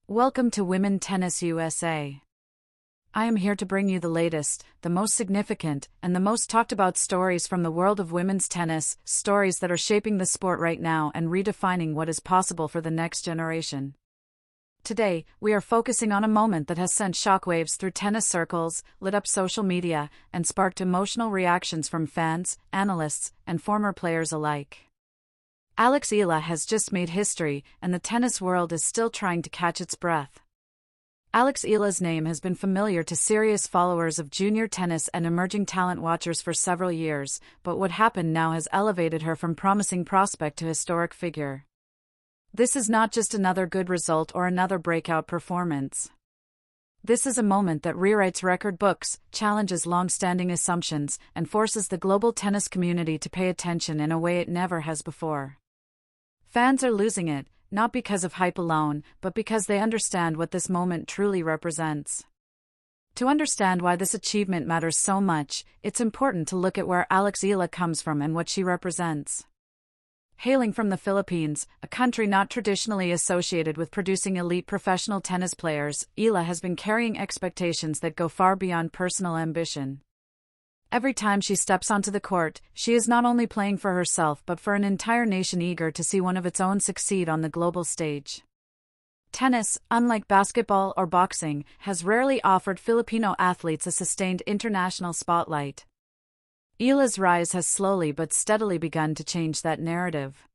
Welcome to Women Tennis USA. I am here to bring you the latest, the most significant, and the most talked about stories from the world of women's tennis, stories that are shaping the sport right now and redefining what is possible for the next generation. Today, we are focusing on a moment that has sent shockwaves through tennis circles, lit up social media, and sparked emotional reactions from fans, analysts, and former players alike. Alex Eala has just made history, and the tennis world is still trying to catch its breath. Alex Eala's name has been familiar to serious followers of junior tennis and emerging talent watchers for several years, but what happened now has elevated her from promising prospect to historic figure. This is not just another good result or another breakout performance. This is a moment that rewrites record books, challenges long-standing assumptions, and forces the global tennis community to pay attention in a way it never has before. Fans are losing it, not because of hype alone, but because they understand what this moment truly represents. To understand why this achievement matters so much, it's important to look at where Alex Eala comes from and what she represents. Hailing from the Philippines, a country not traditionally associated with producing elite professional tennis players, Eala has been carrying expectations that go far beyond personal ambition. Every time she steps onto the court, she is not only playing for herself but for an entire nation eager to see one of its own succeed on the global stage. Tennis, unlike basketball or boxing, has rarely offered Filipino athletes a sustained international spotlight. Eala's rise has slowly but steadily begun to change that narrative.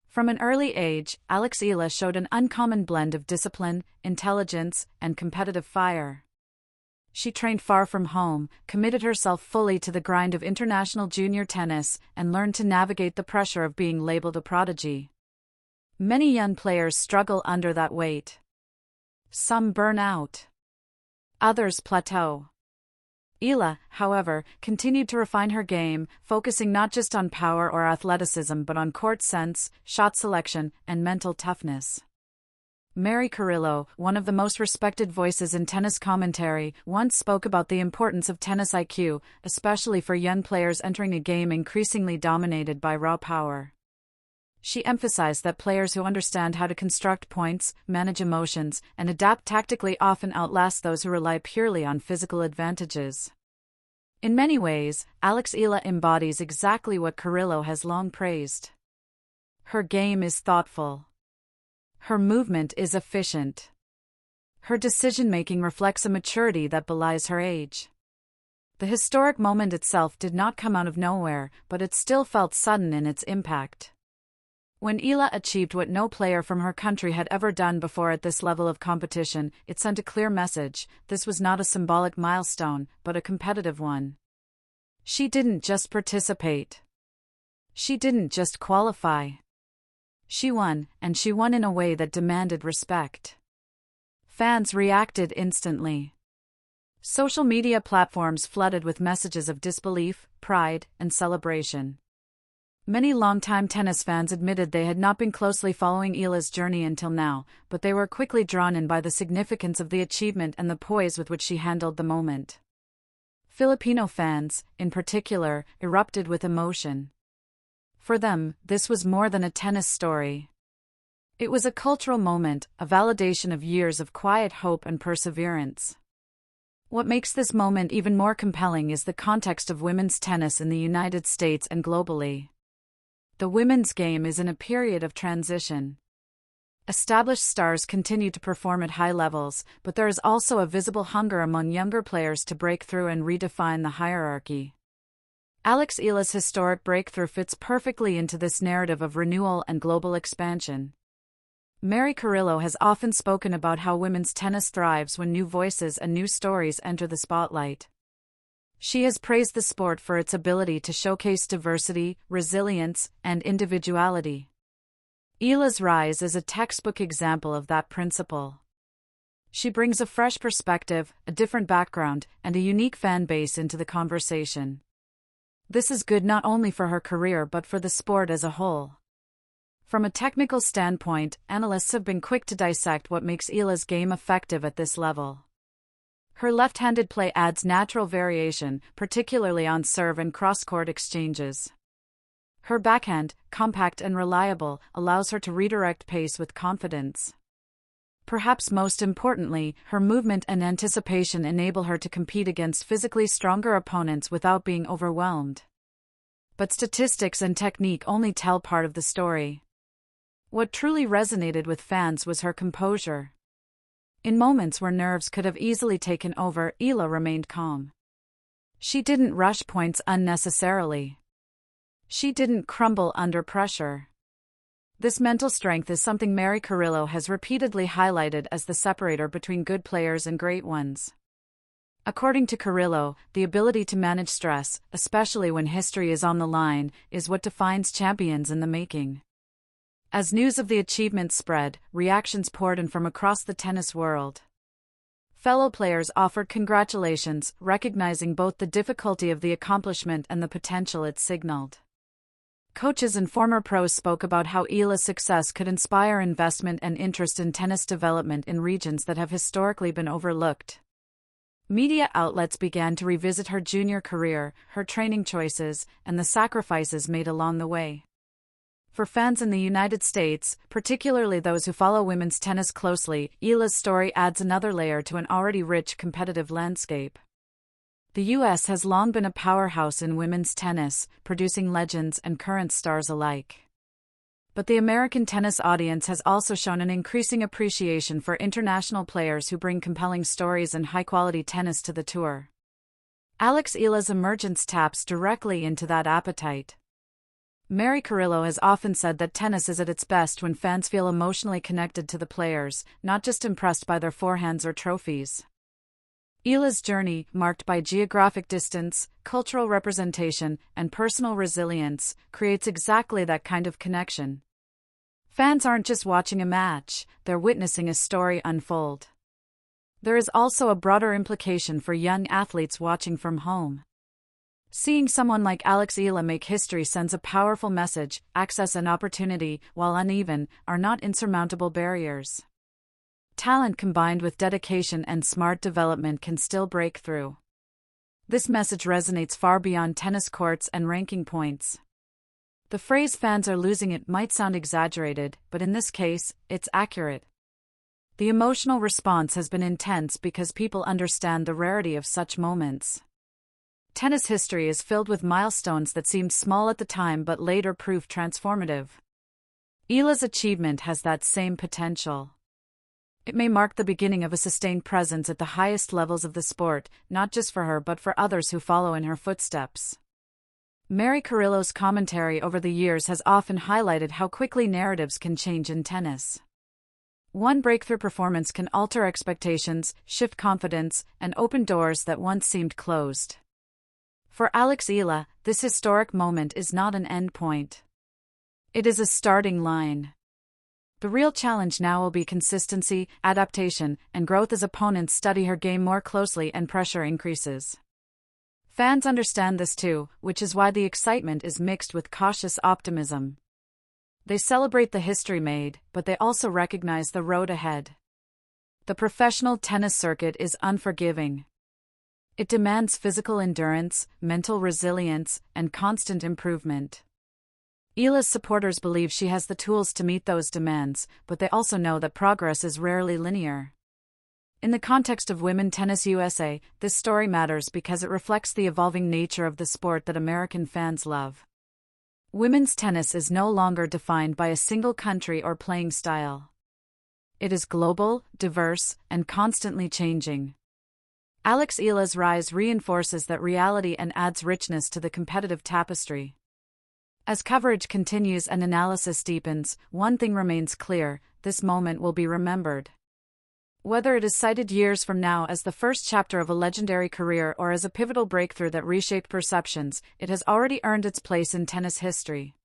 From an early age, Alex Eala showed an uncommon blend of discipline, intelligence, and competitive fire. She trained far from home, committed herself fully to the grind of international junior tennis, and learned to navigate the pressure of being labeled a prodigy. Many young players struggle under that weight. Some burn out. Others plateau. Eala, however, continued to refine her game, focusing not just on power or athleticism but on court sense, shot selection, and mental toughness. Mary Carillo, one of the most respected voices in tennis commentary, once spoke about the importance of tennis IQ, especially for young players entering a game increasingly dominated by raw power. She emphasized that players who understand how to construct points, manage emotions, and adapt tactically often outlast those who rely purely on physical advantages. In many ways, Alex Eala embodies exactly what Carillo has long praised. Her game is thoughtful. Her movement is efficient. Her decision-making reflects a maturity that belies her age. The historic moment itself did not come out of nowhere, but it still felt sudden in its impact. When Eala achieved what no player from her country had ever done before at this level of competition, it sent a clear message: this was not a symbolic milestone, but a competitive one. She didn't just participate. She didn't just qualify. She won, and she won in a way that demanded respect. Fans reacted instantly. Social media platforms flooded with messages of disbelief, pride, and celebration. Many longtime tennis fans admitted they had not been closely following Eala's journey until now, but they were quickly drawn in by the significance of the achievement and the poise with which she handled the moment. Filipino fans, in particular, erupted with emotion. For them, this was more than a tennis story. It was a cultural moment, a validation of years of quiet hope and perseverance. What makes this moment even more compelling is the context of women's tennis in the United States and globally. The women's game is in a period of transition. Established stars continue to perform at high levels, but there is also a visible hunger among younger players to break through and redefine the hierarchy. Alex Eala's historic breakthrough fits perfectly into this narrative of renewal and global expansion. Mary Carillo has often spoken about how women's tennis thrives when new voices and new stories enter the spotlight. She has praised the sport for its ability to showcase diversity, resilience, and individuality. Eala's rise is a textbook example of that principle. She brings a fresh perspective, a different background, and a unique fan base into the conversation. This is good not only for her career but for the sport as a whole. From a technical standpoint, analysts have been quick to dissect what makes Eala's game effective at this level. Her left-handed play adds natural variation, particularly on serve and cross-court exchanges. Her backhand, compact and reliable, allows her to redirect pace with confidence. perhaps most importantly, her movement and anticipation enable her to compete against physically stronger opponents without being overwhelmed. But statistics and technique only tell part of the story. What truly resonated with fans was her composure. In moments where nerves could have easily taken over, Eala remained calm. She didn't rush points unnecessarily. She didn't crumble under pressure. This mental strength is something Mary Carillo has repeatedly highlighted as the separator between good players and great ones. According to Carillo, the ability to manage stress, especially when history is on the line, is what defines champions in the making. As news of the achievement spread, reactions poured in from across the tennis world. Fellow players offered congratulations, recognizing both the difficulty of the accomplishment and the potential it signaled. Coaches and former pros spoke about how Eala's success could inspire investment and interest in tennis development in regions that have historically been overlooked. Media outlets began to revisit her junior career, her training choices, and the sacrifices made along the way. For fans in the United States, particularly those who follow women's tennis closely, Eala's story adds another layer to an already rich competitive landscape. The U.S. has long been a powerhouse in women's tennis, producing legends and current stars alike. But the American tennis audience has also shown an increasing appreciation for international players who bring compelling stories and high-quality tennis to the tour. Alex Eala's emergence taps directly into that appetite. Mary Carillo has often said that tennis is at its best when fans feel emotionally connected to the players, not just impressed by their forehands or trophies. Eala's journey, marked by geographic distance, cultural representation, and personal resilience, creates exactly that kind of connection. Fans aren't just watching a match, they're witnessing a story unfold. There is also a broader implication for young athletes watching from home. Seeing someone like Alex Eala make history sends a powerful message: access and opportunity, while uneven, are not insurmountable barriers. Talent combined with dedication and smart development can still break through. This message resonates far beyond tennis courts and ranking points. The phrase "fans are losing it" might sound exaggerated, but in this case, it's accurate. The emotional response has been intense because people understand the rarity of such moments. Tennis history is filled with milestones that seemed small at the time but later proved transformative. Eala's achievement has that same potential. It may mark the beginning of a sustained presence at the highest levels of the sport, not just for her but for others who follow in her footsteps. Mary Carillo's commentary over the years has often highlighted how quickly narratives can change in tennis. One breakthrough performance can alter expectations, shift confidence, and open doors that once seemed closed. For Alex Eala, this historic moment is not an end point. It is a starting line. The real challenge now will be consistency, adaptation, and growth as opponents study her game more closely and pressure increases. Fans understand this too, which is why the excitement is mixed with cautious optimism. They celebrate the history made, but they also recognize the road ahead. The professional tennis circuit is unforgiving. It demands physical endurance, mental resilience, and constant improvement. Eala's supporters believe she has the tools to meet those demands, but they also know that progress is rarely linear. In the context of Women Tennis USA, this story matters because it reflects the evolving nature of the sport that American fans love. Women's tennis is no longer defined by a single country or playing style. It is global, diverse, and constantly changing. Alex Eala's rise reinforces that reality and adds richness to the competitive tapestry. As coverage continues and analysis deepens, one thing remains clear: this moment will be remembered. Whether it is cited years from now as the first chapter of a legendary career or as a pivotal breakthrough that reshaped perceptions, it has already earned its place in tennis history.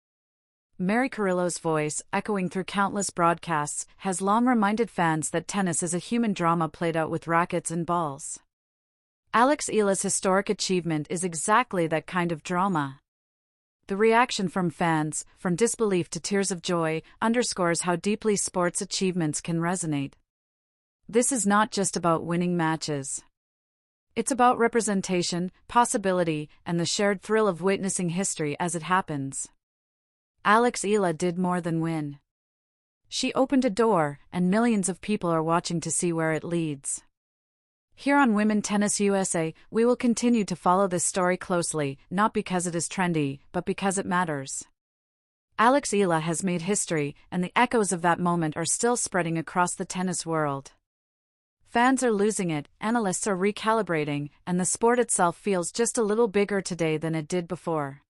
Mary Carillo's voice, echoing through countless broadcasts, has long reminded fans that tennis is a human drama played out with rackets and balls. Alex Eala's historic achievement is exactly that kind of drama. The reaction from fans, from disbelief to tears of joy, underscores how deeply sports achievements can resonate. This is not just about winning matches. It's about representation, possibility, and the shared thrill of witnessing history as it happens. Alex Eala did more than win. She opened a door, and millions of people are watching to see where it leads. Here on Women Tennis USA, we will continue to follow this story closely, not because it is trendy, but because it matters. Alex Eala has made history, and the echoes of that moment are still spreading across the tennis world. Fans are losing it, analysts are recalibrating, and the sport itself feels just a little bigger today than it did before.